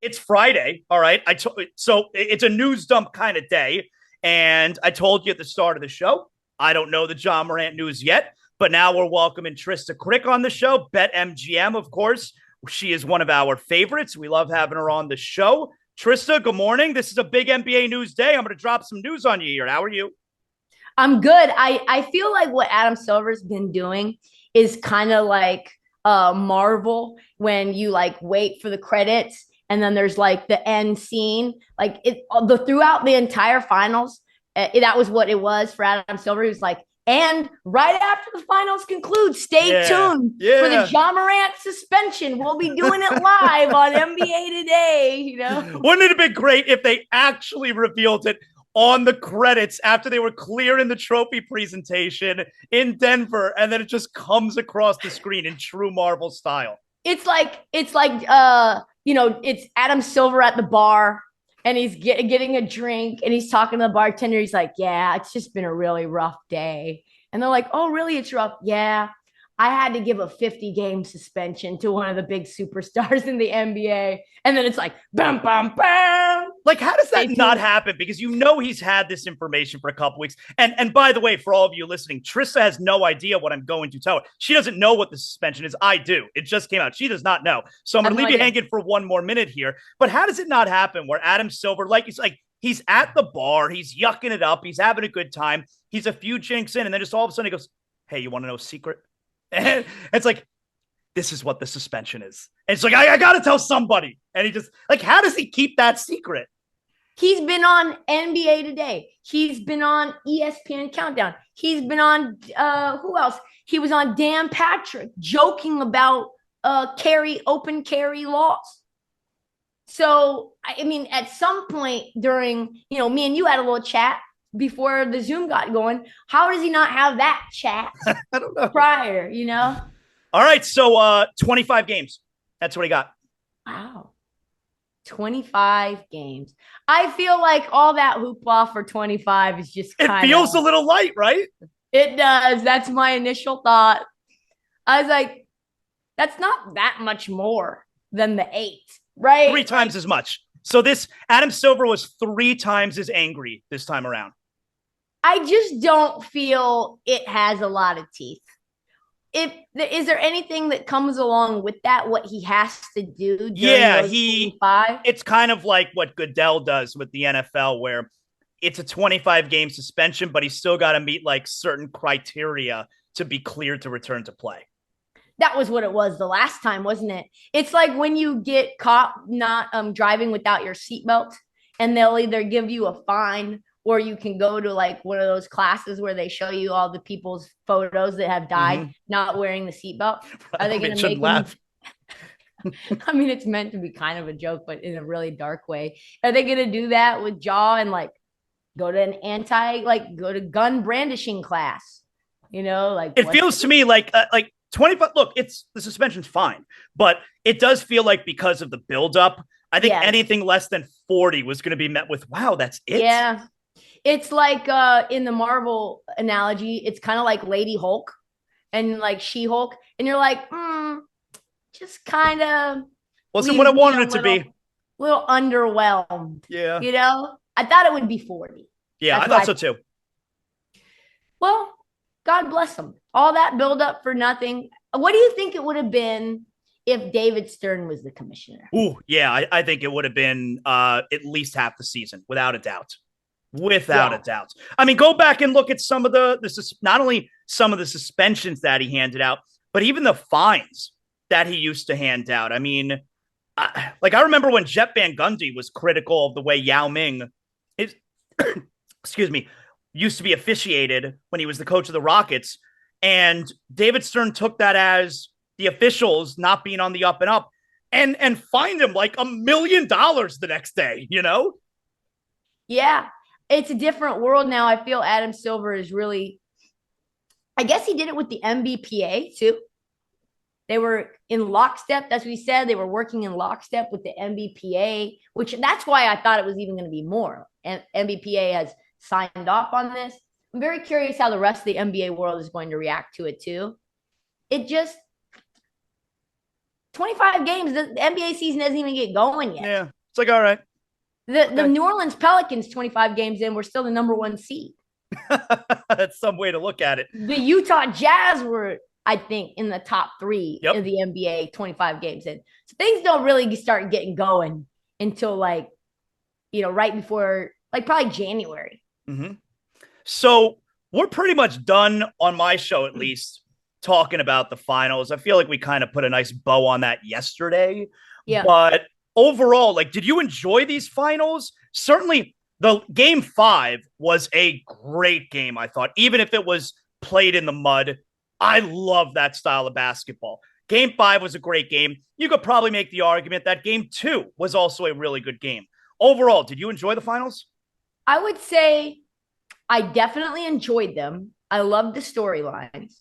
It's Friday. All right. So it's a news dump kind of day. And I told you at the start of the show, I don't know the John Morant news yet, but now we're welcoming Trysta Krick on the show. BetMGM, of course. She is one of our favorites. We love having her on the show. Trysta, good morning. This is a big NBA news day. I'm going to drop some news on you here. How are you? I'm good. I feel like what Adam Silver's been doing is kind of like Marvel when you like wait for the credits and then there's like the end scene. Like it the throughout the entire finals, that was what it was for Adam Silver. He was like, and right after the finals conclude, stay Yeah. tuned for the Yeah. John Morant suspension. We'll be doing it live on NBA Today, you know? Wouldn't it have been great if they actually revealed it on the credits after they were clearing the trophy presentation in Denver, and then it just comes across the screen in true Marvel style? It's like it's Adam Silver at the bar and he's getting a drink and he's talking to the bartender. He's like, yeah, it's just been a really rough day. And they're like, oh, really? It's rough. Yeah. I had to give a 50-game suspension to one of the big superstars in the NBA. And then it's like, bam, bam, bam. Like, how does Stay that not tuned. happen? Because he's had this information for a couple weeks. And by the way, for all of you listening, Trissa has no idea what I'm going to tell her. She doesn't know what the suspension is. I do. It just came out. She does not know. So I'm I going have to no leave you idea. hanging for one more minute here. But how does it not happen where Adam Silver, he's at the bar, he's yucking it up, he's having a good time, he's a few jinks in, and then just all of a sudden he goes, "Hey, you want to know a secret?" And it's like, this is what the suspension is. And it's like, I got to tell somebody. And he just, like, how does he keep that secret? He's been on NBA Today. He's been on ESPN Countdown. He's been on who else? He was on Dan Patrick joking about open carry laws. So I mean, at some point during, me and you had a little chat before the Zoom got going. How does he not have that chat I don't know. prior? All right. So 25 games. That's what he got. Wow. 25 games. I feel like all that hoopla for 25 is just It kind of, feels a little light, right? it does. That's my initial thought. I was like, that's not that much more than the eight, right? Three times as much. So this Adam Silver was three times as angry this time around. I just don't feel it has a lot of teeth. If is there anything that comes along with that, what he has to do during Yeah, those 25? it's kind of like what Goodell does with the NFL, where it's a 25 game suspension, but he's still got to meet like certain criteria to be cleared to return to play. That was what it was the last time, wasn't it? It's like when you get caught not driving without your seatbelt, and they'll either give you a fine or you can go to like one of those classes where they show you all the people's photos that have died Mm-hmm. not wearing the seatbelt. Are I they mean, going to shouldn't make them? laugh. I mean, it's meant to be kind of a joke, but in a really dark way. Are they going to do that with Jaw and like go to gun brandishing class? Like It feels to me like 25. Look, it's the suspension's fine, but it does feel like because of the buildup, I think yes. anything less than 40 was going to be met with, wow, that's it. Yeah. It's like in the Marvel analogy, it's kind of like Lady Hulk and like She-Hulk, and you're like, just kind of Wasn't what leaves I me wanted a it to be. little underwhelmed. Yeah. I thought it would be 40. Yeah, That's I what thought I so too. well, God bless them. All that build up for nothing. What do you think it would have been if David Stern was the commissioner? Ooh, yeah, I think it would have been at least half the season, without a doubt. Without a Yeah. doubt. I mean, go back and look at some of not only some of the suspensions that he handed out, but even the fines that he used to hand out. I mean, I remember when Jet Van Gundy was critical of the way Yao Ming is, excuse me, used to be officiated when he was the coach of the Rockets. And David Stern took that as the officials not being on the up and up and fined him like $1 million the next day. Yeah. It's a different world now. I feel Adam Silver is really, I guess he did it with the MBPA too. They were in lockstep. That's what he said. They were working in lockstep with the MBPA, which that's why I thought it was even going to be more. And MBPA has signed off on this. I'm very curious how the rest of the NBA world is going to react to it too. It just 25 games. The NBA season doesn't even get going yet. Yeah. It's like, all right. The New Orleans Pelicans 25 games in, we're still the number 1 seed. That's some way to look at it. The Utah Jazz were, I think, in the top 3 Yep. in the NBA 25 games in. So things don't really start getting going until like, right before like probably January. Mm-hmm. So we're pretty much done on my show, at least, talking about the finals. I feel like we kind of put a nice bow on that yesterday. Yeah. But overall, like, did you enjoy these finals? Certainly, the game 5 was a great game, I thought, even if it was played in the mud. I love that style of basketball. Game 5 was a great game. You could probably make the argument that game 2 was also a really good game. Overall, did you enjoy the finals? I would say I definitely enjoyed them. I loved the storylines.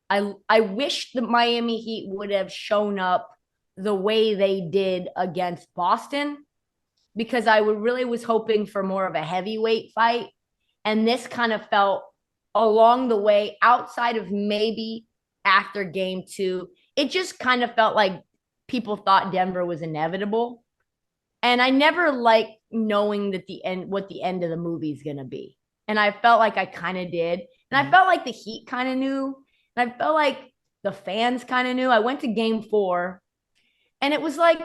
I wish the Miami Heat would have shown up the way they did against Boston, because I was hoping for more of a heavyweight fight. And this kind of felt along the way, outside of maybe after game 2, it just kind of felt like people thought Denver was inevitable. And I never liked knowing that what the end of the movie is going to be. And I felt like I kind of did. And I felt like the Heat kind of knew. And I felt like the fans kind of knew. I went to game 4 and it was like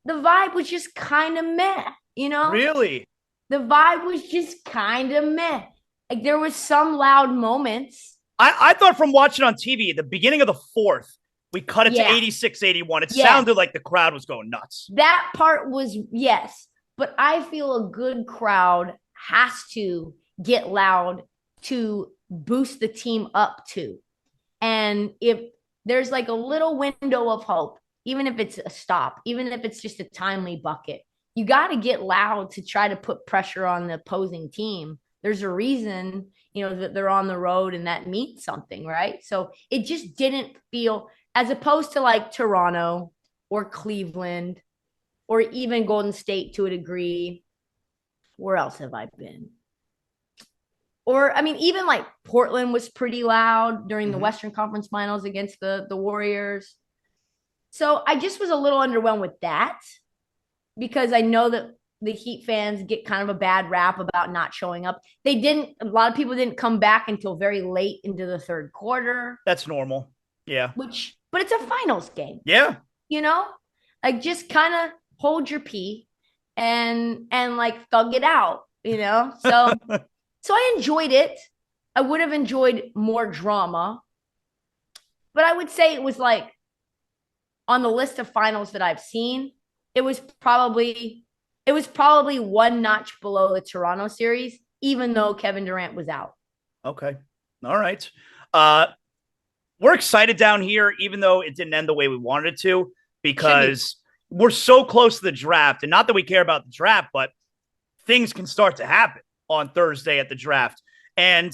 the vibe was just kind of meh, Really? The vibe was just kind of meh. Like there was some loud moments. I thought from watching on TV, the beginning of the 4th, we cut it to 86-81. It sounded like the crowd was going nuts. That part was, yes. But I feel a good crowd has to get loud to boost the team up too. And if there's like a little window of hope, even if it's a stop, even if it's just a timely bucket, you got to get loud to try to put pressure on the opposing team. There's a reason, that they're on the road and that means something, right? So it just didn't feel, as opposed to like Toronto or Cleveland or even Golden State to a degree. Where else have I been? Or, I mean, even like Portland was pretty loud during the Western Conference Finals against the Warriors. So I just was a little underwhelmed with that, because I know that the Heat fans get kind of a bad rap about not showing up. A lot of people didn't come back until very late into the third quarter. That's normal. Yeah. But it's a finals game. Yeah. Like just kind of hold your pee and like thug it out, So so I enjoyed it. I would have enjoyed more drama, but I would say it was like on the list of finals that I've seen, it was probably one notch below the Toronto series, even though Kevin Durant was out. Okay. All right. We're excited down here, even though it didn't end the way we wanted it to, because we're so close to the draft. And not that we care about the draft, but things can start to happen on Thursday at the draft. And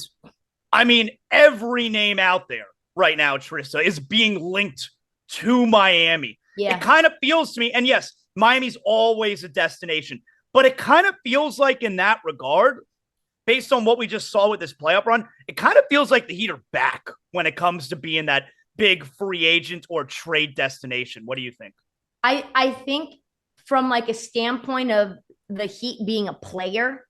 I mean, every name out there right now, Trysta, is being linked to Miami. Yeah. It kind of feels to me, and yes, Miami's always a destination, but it kind of feels like in that regard, based on what we just saw with this playoff run, it kind of feels like the Heat are back when it comes to being that big free agent or trade destination. What do you think? I think from like a standpoint of the Heat being a player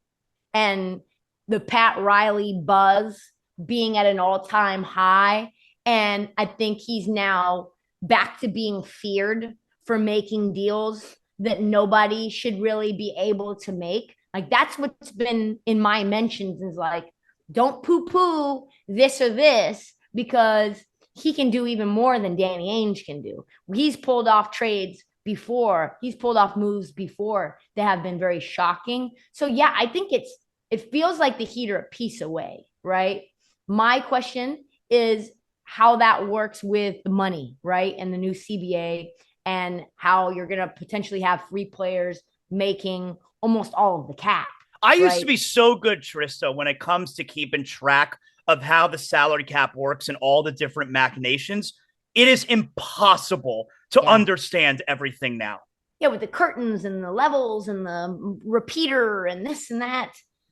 and the Pat Riley buzz being at an all-time high, and I think he's now back to being feared for making deals that nobody should really be able to make. Like that's what's been in my mentions, is like, don't poo-poo this or this, because he can do even more than Danny Ainge can do. He's pulled off trades before. He's pulled off moves before that have been very shocking. So yeah, I think it feels like the Heat are a piece away, right? My question is how that works with the money, right? And the new CBA, and how you're going to potentially have free players making almost all of the cap. I used to be so good, Trysta, when it comes to keeping track of how the salary cap works and all the different machinations. It is impossible to understand everything now. Yeah, with the curtains and the levels and the repeater and this and that,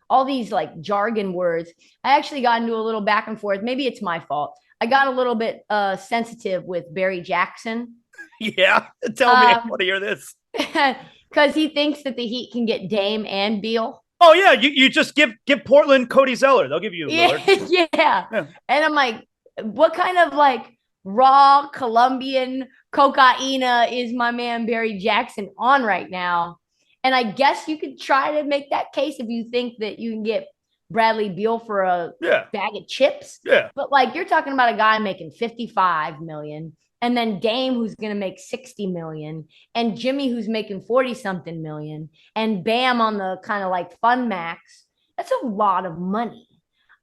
all these like jargon words. I actually got into a little back and forth. Maybe it's my fault. I got a little bit sensitive with Barry Jackson Yeah. Tell me. I want to hear this. Because he thinks that the Heat can get Dame and Beal. Oh, yeah. You just give Portland Cody Zeller. They'll give you Lillard. Yeah. And I'm like, what kind of like raw Colombian cocaina is my man Barry Jackson on right now? And I guess you could try to make that case if you think that you can get Bradley Beal for a bag of chips. Yeah. But like you're talking about a guy making 55 million, and then Dame who's going to make 60 million, and Jimmy who's making 40 something million, and Bam on the kind of like fun max. That's a lot of money.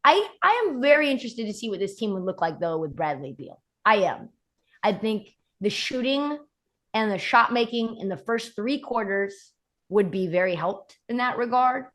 I am very interested to see what this team would look like though with Bradley Beal. I am. I think the shooting and the shot making in the first 3 quarters would be very helped in that regard.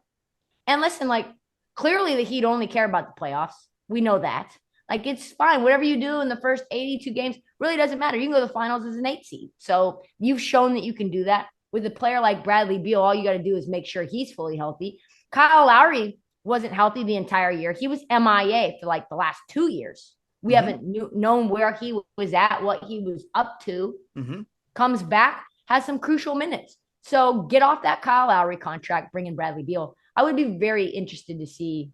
And listen, like clearly the Heat only care about the playoffs. We know that. Like it's fine. Whatever you do in the first 82 games really doesn't matter. You can go to the finals as an 8 seed. So you've shown that you can do that. With a player like Bradley Beal, all you got to do is make sure he's fully healthy. Kyle Lowry wasn't healthy the entire year. He was MIA for like the last 2 years. We haven't known where he was at, what he was up to. Comes back, has some crucial minutes. So get off that Kyle Lowry contract, bring in Bradley Beal. I would be very interested to see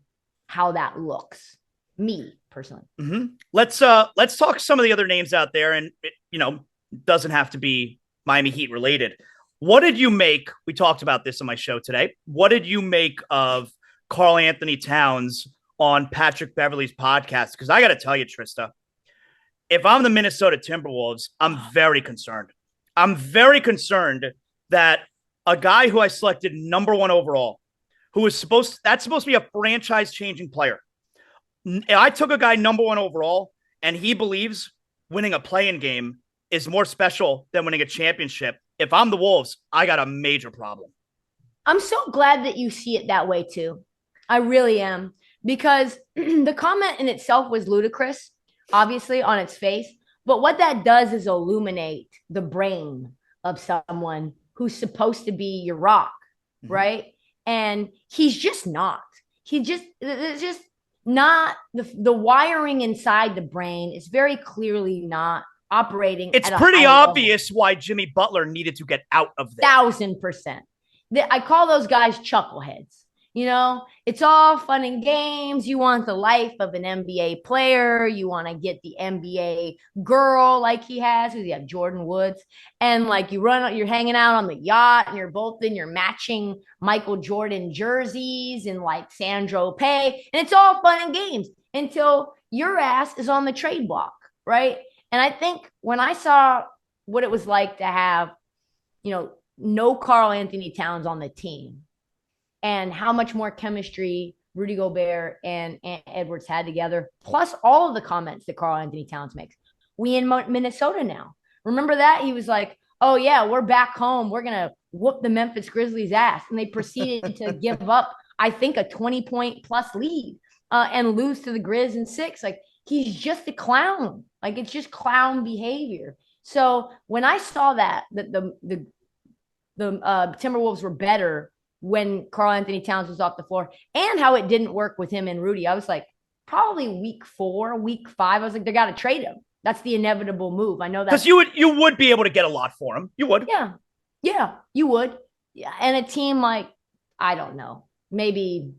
how that looks. Me personally. Let's talk some of the other names out there, and it, doesn't have to be Miami Heat related. What did you make? We talked about this on my show today. What did you make of Karl Anthony Towns on Patrick Beverley's podcast? Because I got to tell you, Trysta, if I'm the Minnesota Timberwolves, I'm very concerned. I'm very concerned that a guy who I selected number 1 overall, who is supposed to be a franchise-changing player. I took a guy number 1 overall, and he believes winning a play-in game is more special than winning a championship. If I'm the Wolves, I got a major problem. I'm so glad that you see it that way too. I really am. Because the comment in itself was ludicrous, obviously, on its face. But what that does is illuminate the brain of someone who's supposed to be your rock, right? And he's just not. It's just not the wiring inside the brain is very clearly not operating. It's pretty obvious why Jimmy Butler needed to get out of there. 1000%. I call those guys chuckleheads. It's all fun and games. You want the life of an NBA player. You want to get the NBA girl like he has. Who's he have? Jordan Woods. And like you're hanging out on the yacht and you're both in your matching Michael Jordan jerseys and like Sandro Pay. And it's all fun and games until your ass is on the trade block, right? And I think when I saw what it was like to have, no Karl Anthony Towns on the team, and how much more chemistry Rudy Gobert and Edwards had together, plus all of the comments that Karl Anthony Towns makes. We in Minnesota now. Remember that? He was like, oh, yeah, we're back home. We're going to whoop the Memphis Grizzlies' ass. And they proceeded to give up, I think, a 20-point plus lead and lose to the Grizz in 6. Like, he's just a clown. Like, it's just clown behavior. So when I saw that the Timberwolves were better when Karl Anthony Towns was off the floor, and how it didn't work with him and Rudy, I was like, probably week 4, week 5, I was like, they got to trade him. That's the inevitable move. I know that. Because you would be able to get a lot for him. You would. Yeah, you would. Yeah, and a team like, I don't know, maybe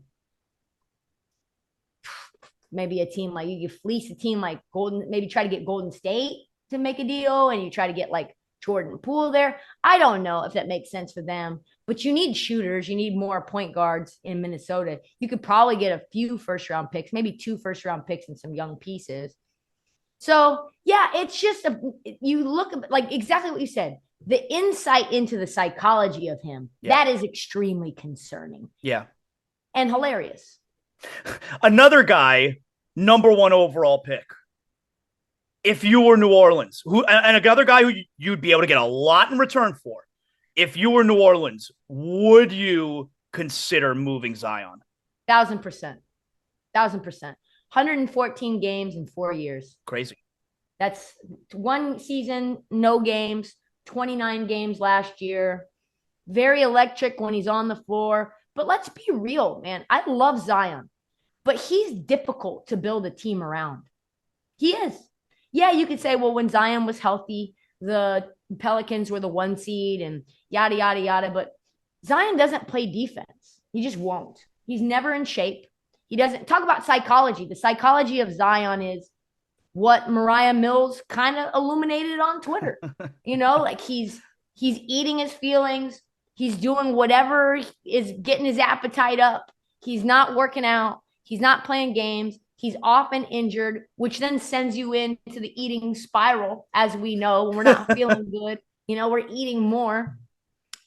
a team like, you fleece a team like maybe try to get Golden State to make a deal, and you try to get like Jordan Poole there. I don't know if that makes sense for them, but you need shooters. You need more point guards in Minnesota. You could probably get a few first-round picks, maybe 2 first-round picks and some young pieces. So, yeah, it's just you look at like exactly what you said. The insight into the psychology of him, that is extremely concerning. Yeah. And hilarious. Another guy, number 1 overall pick. If you were New Orleans, and another guy who you'd be able to get a lot in return for, if you were New Orleans, would you consider moving Zion? 1000%. 1000%. 114 games in 4 years. Crazy. That's 1 season, no games, 29 games last year. Very electric when he's on the floor. But let's be real, man. I love Zion, but he's difficult to build a team around. He is. Yeah, you could say, well, when Zion was healthy, the Pelicans were the 1 seed and yada, yada, yada. But Zion doesn't play defense. He just won't. He's never in shape. He doesn't talk about psychology. The psychology of Zion is what Mariah Mills kind of illuminated on Twitter. Like he's eating his feelings. He's doing whatever is getting his appetite up. He's not working out. He's not playing games. He's often injured, which then sends you into the eating spiral, as we know, when we're not feeling good. We're eating more.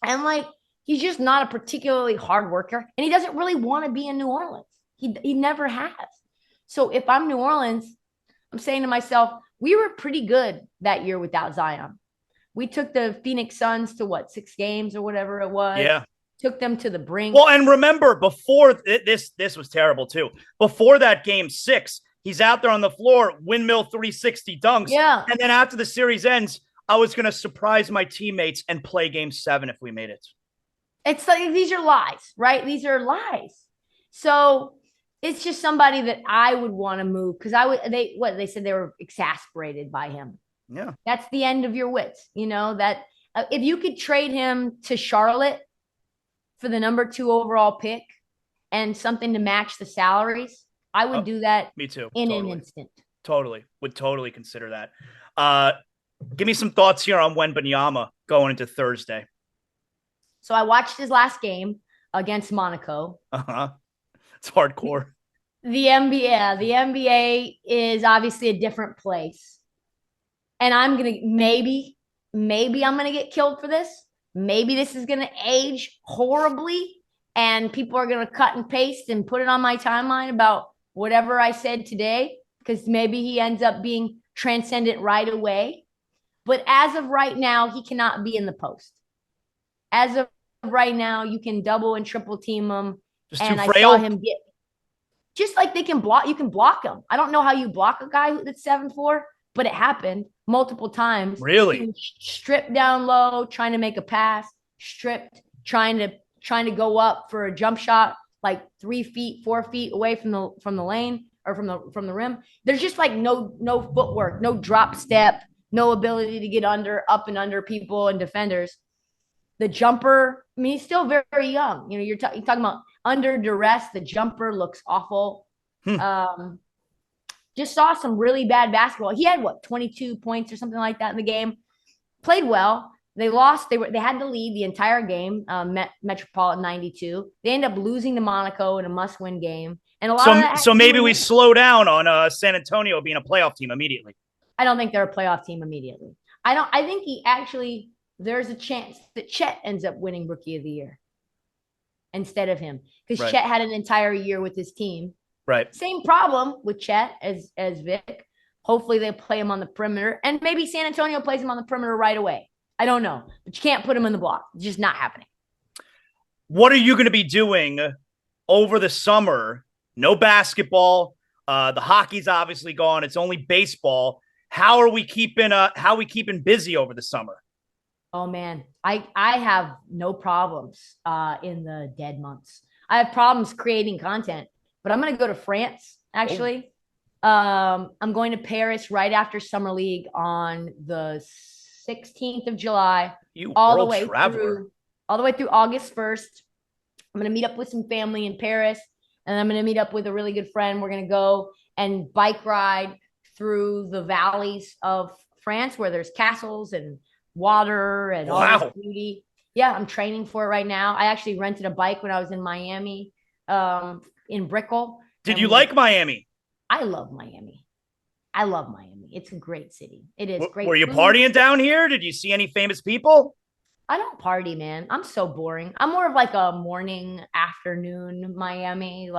And he's just not a particularly hard worker. And he doesn't really want to be in New Orleans. He never has. So if I'm New Orleans, I'm saying to myself, we were pretty good that year without Zion. We took the Phoenix Suns to 6 games or whatever it was. Yeah. Took them to the brink. Well, and remember, before this was terrible too. Before that game 6, he's out there on the floor, windmill 360 dunks. Yeah. And then after the series ends, I was going to surprise my teammates and play game 7 if we made it. It's like, these are lies, right? These are lies. So it's just somebody that I would want to move because they said they were exasperated by him. Yeah. That's the end of your wits. That if you could trade him to Charlotte for the number 2 overall pick and something to match the salaries, I would do that. Me too. In an instant. Totally. Would totally consider that. Give me some thoughts here on Wembanyama going into Thursday. So I watched his last game against Monaco. It's hardcore. The NBA is obviously a different place. And I'm going to maybe I'm going to get killed for this. Maybe this is going to age horribly and people are going to cut and paste and put it on my timeline about whatever I said today, because maybe he ends up being transcendent right away. But as of right now, he cannot be in the post. As of right now, you can double and triple team him. Just and too frail. I saw him get, just like they can block, you can block him. I don't know how you block a guy that's 7'4", but it happened multiple times. Really? He was stripped down low, trying to make a pass, stripped, trying to go up for a jump shot, 3 feet, 4 feet away from the lane or from the rim. There's just no footwork, no drop step, no ability to get up and under people and defenders. The jumper, I mean, he's still very, very young. You're talking about under duress. The jumper looks awful. Just saw some really bad basketball. He had 22 points or something like that in the game. Played well. They lost. They had the lead the entire game. Metropolitan 92. They end up losing to Monaco in a must-win game. And a lot. So maybe we slow down on San Antonio being a playoff team immediately. I don't think they're a playoff team immediately. I think he actually. There's a chance that Chet ends up winning Rookie of the Year instead of him, because Right. Chet had an entire year with his team. Right. Same problem with Chet as Vic. Hopefully they play him on the perimeter, and maybe San Antonio plays him on the perimeter right away. I don't know, but you can't put him in the block. It's just not happening. What are you going to be doing over the summer? No basketball. The hockey's obviously gone. It's only baseball. How are we keeping busy over the summer? Oh man, I have no problems in the dead months. I have problems creating content, but I'm going to go to France actually. I'm going to Paris right after Summer League on the 16th of July. All the way through August 1st. I'm going to meet up with some family in Paris, and I'm going to meet up with a really good friend. We're going to go and bike ride through the valleys of France where there's castles and water and all this beauty. Yeah, I'm training for it right now. I actually rented a bike when I was in Miami, in Brickell. Did you like Miami? I love Miami. It's a great city. It is great. Were you partying down here? Did you see any famous people? I don't party, man. I'm so boring. I'm more of a morning, afternoon Miami,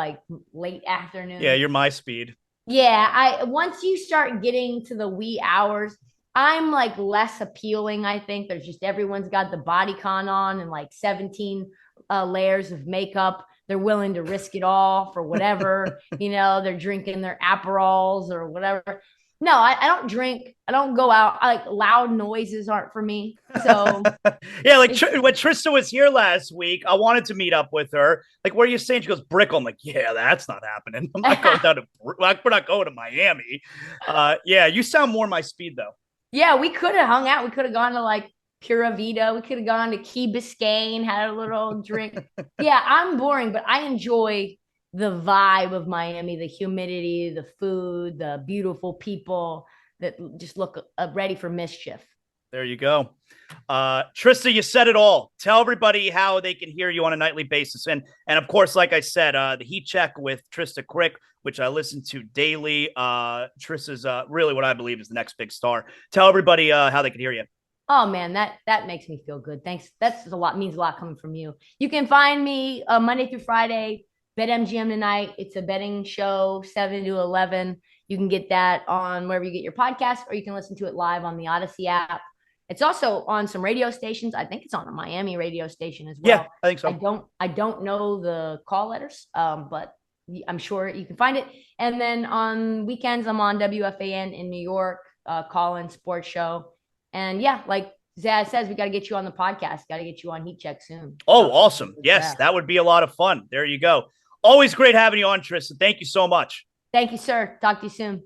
late afternoon. Yeah, you're my speed. Yeah, once you start getting to the wee hours, I'm less appealing. I think there's just everyone's got the bodycon on and 17 layers of makeup. They're willing to risk it all for whatever, they're drinking their Aperols or whatever. No, I don't drink. I don't go out. Loud noises aren't for me. So yeah, when Trysta was here last week, I wanted to meet up with her. Where are you saying? She goes, Brickell. I'm like, yeah, that's not happening. I'm not going down to. We're not going to Miami. Yeah, you sound more my speed though. Yeah, we could have hung out. We could have gone to like Pura Vida. We could have gone to Key Biscayne, had a little drink. Yeah, I'm boring, but I enjoy the vibe of Miami, the humidity, the food, the beautiful people that just look ready for mischief. There you go. Trysta, you said it all. Tell everybody how they can hear you on a nightly basis. And of course, like I said, the Heat Check with Trysta Krick, which I listen to daily. Trysta's really what I believe is the next big star. Tell everybody how they can hear you. Oh man, that makes me feel good. Thanks. That's a lot, means a lot coming from you. You can find me Monday through Friday, BetMGM tonight. It's a betting show, 7 to 11. You can get that on wherever you get your podcast, or you can listen to it live on the Odyssey app. It's also on some radio stations. I think it's on a Miami radio station as well. Yeah, I think so. I don't know the call letters, but I'm sure you can find it. And then on weekends, I'm on WFAN in New York, call-in sports show. And yeah, like Zaz says, we got to get you on the podcast. Got to get you on Heat Check soon. Oh, awesome. Yes, that would be a lot of fun. There you go. Always great having you on, Tristan. Thank you so much. Thank you, sir. Talk to you soon.